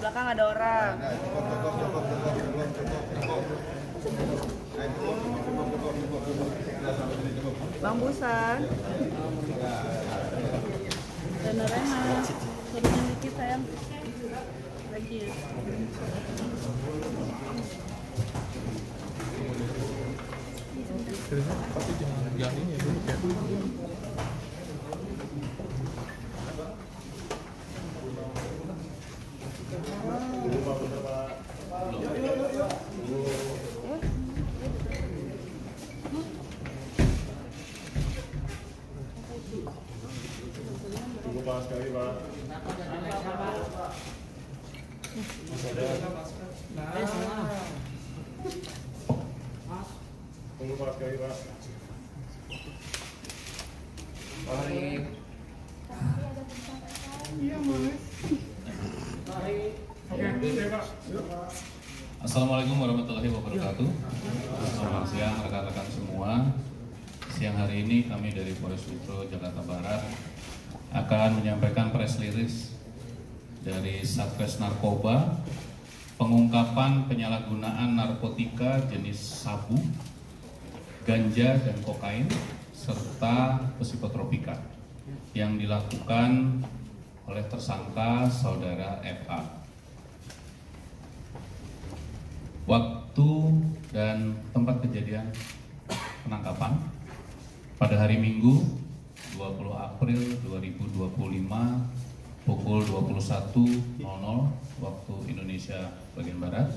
belakang ada orang. Bang Busan. Dan Rehan. Turunin dikit sayang. Lagi. Tapi yang ini dulu ya. Tunggu Pak sekali Pak. Tunggu Pak sekali Pak. Assalamualaikum warahmatullahi wabarakatuh. Selamat siang rekan-rekan semua. Siang hari ini kami dari Polres Metro Jakarta Barat akan menyampaikan press release dari Satgas Narkoba pengungkapan penyalahgunaan narkotika jenis sabu, ganja dan kokain serta psikotropika yang dilakukan oleh tersangka saudara FA. Waktu dan tempat kejadian penangkapan pada hari Minggu 20 April 2025 pukul 21.00 waktu Indonesia bagian Barat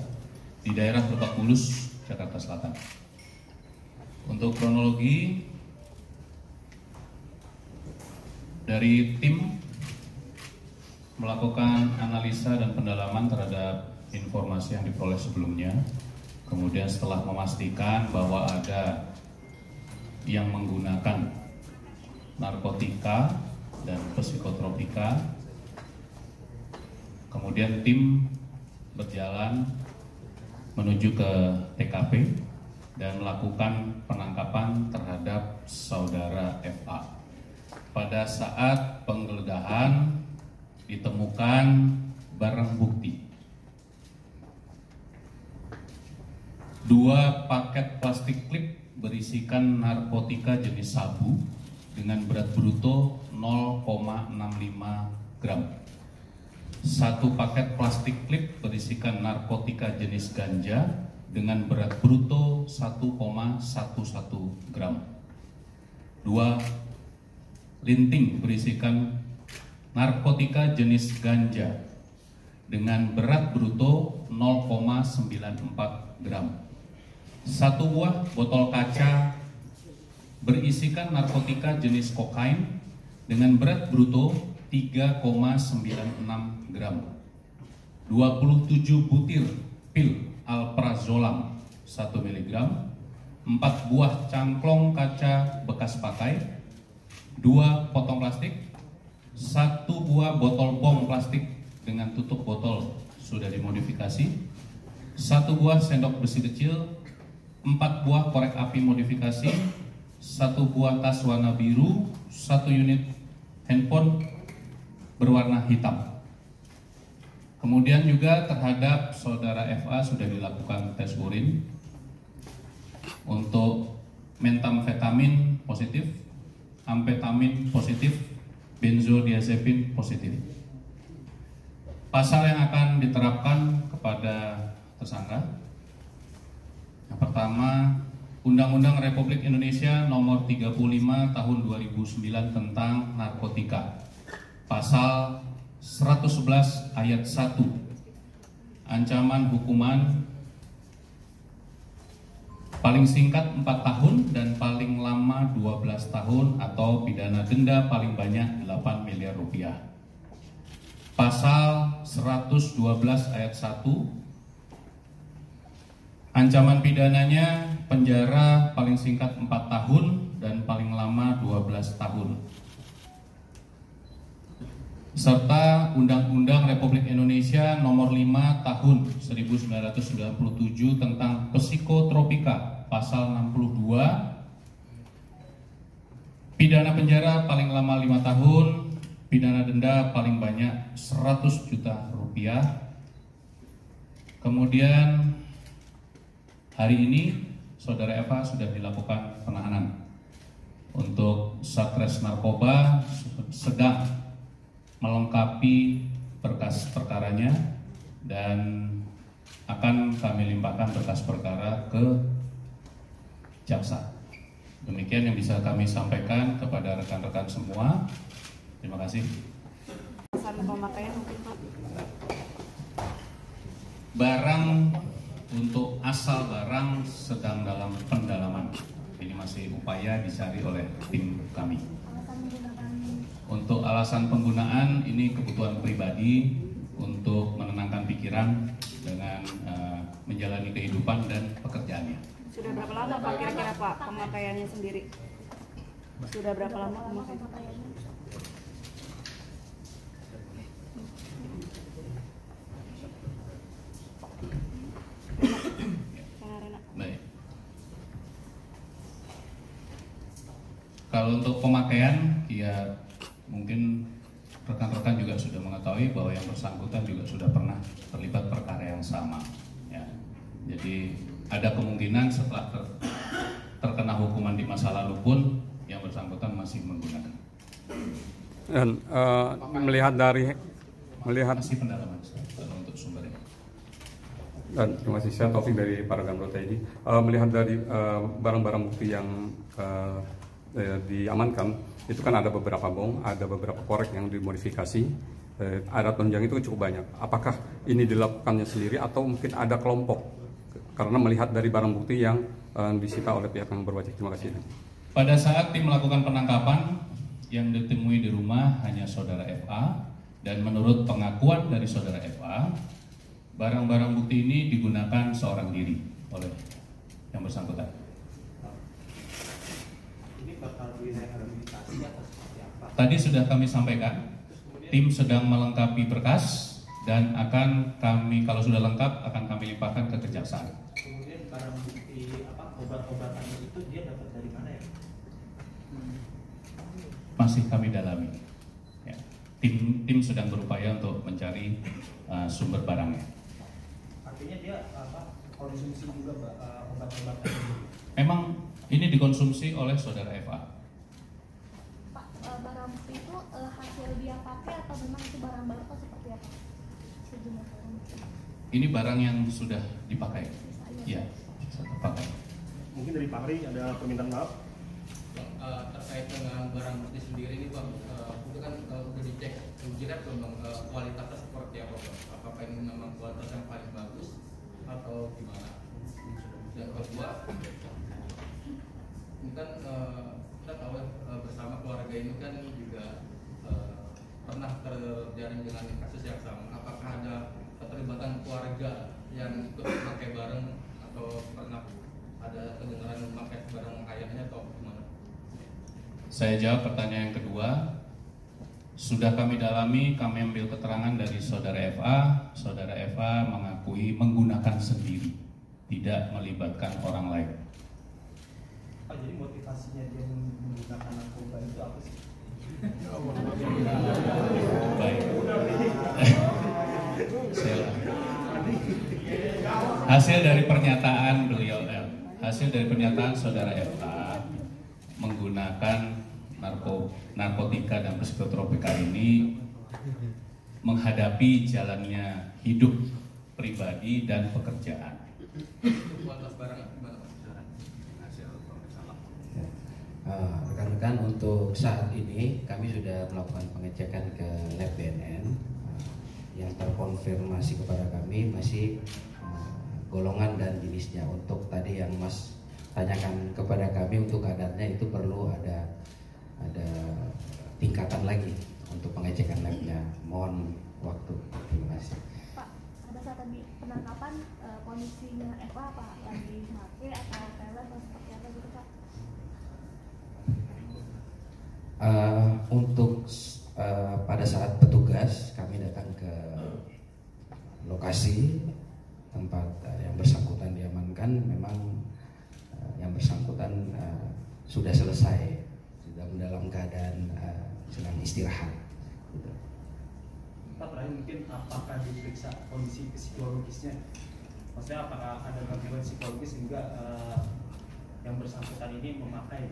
di daerah Lebak Bulus, Jakarta Selatan. Untuk kronologi dari tim melakukan analisa dan pendalaman terhadap informasi yang diperoleh sebelumnya, kemudian setelah memastikan bahwa ada yang menggunakan narkotika dan psikotropika, kemudian tim berjalan menuju ke TKP dan melakukan penangkapan terhadap saudara FA. Pada saat penggeledahan ditemukan barang bukti 2 paket plastik klip berisikan narkotika jenis sabu dengan berat bruto 0,65 gram. 1 paket plastik klip berisikan narkotika jenis ganja dengan berat bruto 1,11 gram. 2 linting berisikan narkotika jenis ganja dengan berat bruto 0,94 gram. 1 buah botol kaca berisikan narkotika jenis kokain dengan berat bruto 3,96 gram. 27 butir pil alprazolam 1 mg, 4 buah cangklong kaca bekas pakai, 2 potong plastik, 1 buah botol bom plastik dengan tutup botol sudah dimodifikasi, 1 buah sendok besi kecil, 4 buah korek api modifikasi, 1 buah tas warna biru, 1 unit handphone berwarna hitam. Kemudian juga terhadap saudara FA sudah dilakukan tes urin untuk metamfetamin positif, amfetamin positif, benzodiazepin positif. Pasal yang akan diterapkan kepada tersangka, yang pertama, Undang-Undang Republik Indonesia Nomor 35 Tahun 2009 tentang narkotika, Pasal 111 Ayat 1, ancaman hukuman paling singkat 4 tahun dan paling lama 12 tahun atau pidana denda paling banyak 8 miliar rupiah. Pasal 112 Ayat 1, ancaman pidananya penjara paling singkat 4 tahun dan paling lama 12 tahun. Serta Undang-Undang Republik Indonesia Nomor 5 Tahun 1997 tentang psikotropika, Pasal 62, pidana penjara paling lama 5 tahun, pidana denda paling banyak 100 juta rupiah, Kemudian hari ini Saudara Eva sudah dilakukan penahanan. Untuk Satres Narkoba sedang melengkapi berkas perkaranya dan akan kami limpahkan berkas perkara ke jaksa. Demikian yang bisa kami sampaikan kepada rekan-rekan semua. Terima kasih. Pesan pemakaian mungkin Pak. Barang untuk asal barang sedang dalam pendalaman. Ini masih upaya dicari oleh tim kami. Untuk alasan penggunaan ini kebutuhan pribadi untuk menenangkan pikiran dengan menjalani kehidupan dan pekerjaannya. Sudah berapa lama Pak kira-kira Pak pemakaiannya sendiri? Sudah berapa lama pemakaiannya? Baik. Kalau untuk pemakaian, ya mungkin rekan-rekan juga sudah mengetahui bahwa yang bersangkutan juga sudah pernah terlibat perkara yang sama. Ya. Jadi ada kemungkinan setelah terkena hukuman di masa lalu pun yang bersangkutan masih menggunakan. Dan melihat masih pendalaman kalau untuk sumbernya. Dan terima kasih, saya Taufik dari Paragon Protein. Melihat dari barang-barang bukti yang diamankan, itu kan ada beberapa bom, ada beberapa korek yang dimodifikasi, ada tonjang itu cukup banyak. Apakah ini dilakukannya sendiri atau mungkin ada kelompok? Karena melihat dari barang bukti yang disita oleh pihak yang berwajib. Terima kasih. Pada saat tim melakukan penangkapan, yang ditemui di rumah hanya Saudara FA, dan menurut pengakuan dari Saudara FA, barang-barang bukti ini digunakan seorang diri oleh yang bersangkutan. Ini bakal direhabilitasi atau seperti apa? Tadi sudah kami sampaikan, tim sedang melengkapi berkas dan akan kami, kalau sudah lengkap, akan kami limpahkan ke kejaksaan. Kemudian barang bukti obat-obatan itu dia dapat dari mana ya? Masih kami dalami. Ya. Tim sedang berupaya untuk mencari sumber barangnya. Artinya dia konsumsi juga obat-obatan. Memang ini dikonsumsi oleh Saudara FA. Pak, barang bukti itu hasil dia pakai atau memang itu barang baru atau seperti apa? Sejumlah barang bukti. Ini barang yang sudah dipakai. Ya, sudah pakai. Mungkin dari Pak Ri ada permintaan maaf. Terkait dengan barang bukti sendiri ini Bang, itu kan udah dicek kira Bang, kualitasnya seperti apa Bang? Apakah ini memang kualitas yang paling bagus atau gimana? Yang kedua, ini kan kita tahu bersama keluarga ini kan juga pernah terjaring dengan kasus yang sama. Apakah ada keterlibatan keluarga yang ikut memakai barang atau pernah ada kedengaran memakai barang ayahnya atau gimana? Saya jawab pertanyaan yang kedua. Sudah kami dalami, kami ambil keterangan dari Saudara FA. Saudara FA mengakui menggunakan sendiri, tidak melibatkan orang lain. Pak, jadi motivasinya dia menggunakan narkoba itu apa sih? Baik. Hasil dari pernyataan beliau, hasil dari pernyataan Saudara FA menggunakan narkotika dan psikotropika ini menghadapi jalannya hidup pribadi dan pekerjaan. Kualitas barangnya gimana Pak? Rekan-rekan, untuk saat ini kami sudah melakukan pengecekan ke lab BNN. Yang terkonfirmasi kepada kami masih golongan dan jenisnya. Untuk tadi yang Mas tanyakan kepada kami untuk kadarnya itu perlu ada tingkatan lagi untuk pengecekan labnya. Mohon waktu. Terima kasih. Pak, pada saat tadi penangkapan kondisinya Eva apa? Lagi mati atau teler atau seperti apa gitu Pak? Untuk pada saat petugas kami datang ke lokasi tempat yang bersangkutan diamankan, memang yang bersangkutan sudah selesai, sudah dalam keadaan sedang istirahat. Gitu. Pak, terakhir mungkin apakah diperiksa kondisi psikologisnya Maksudnya apakah ada gangguan psikologis sehingga yang bersangkutan ini memakai?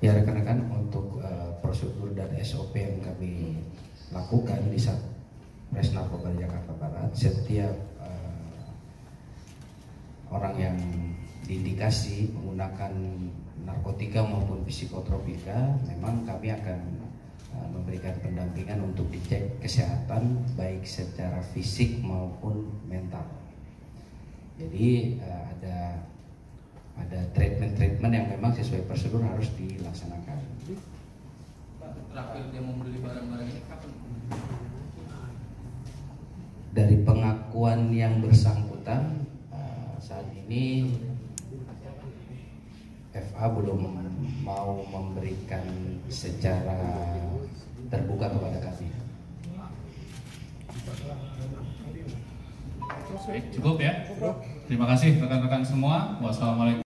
Ya rekan-rekan, untuk prosedur dan SOP yang kami lakukan di Satres Narkoba Jakarta Barat, setiap orang yang diindikasi menggunakan narkotika maupun psikotropika, memang kami akan memberikan pendampingan untuk dicek kesehatan baik secara fisik maupun mental. Jadi ada treatment yang memang sesuai prosedur harus dilaksanakan. Pak, terakhir dia membeli barang-barang ini kapan? Dari pengakuan yang bersangkutan, saat ini FA belum mau memberikan secara terbuka kepada kami. Cukup ya. Terima kasih rekan-rekan semua. Wassalamualaikum.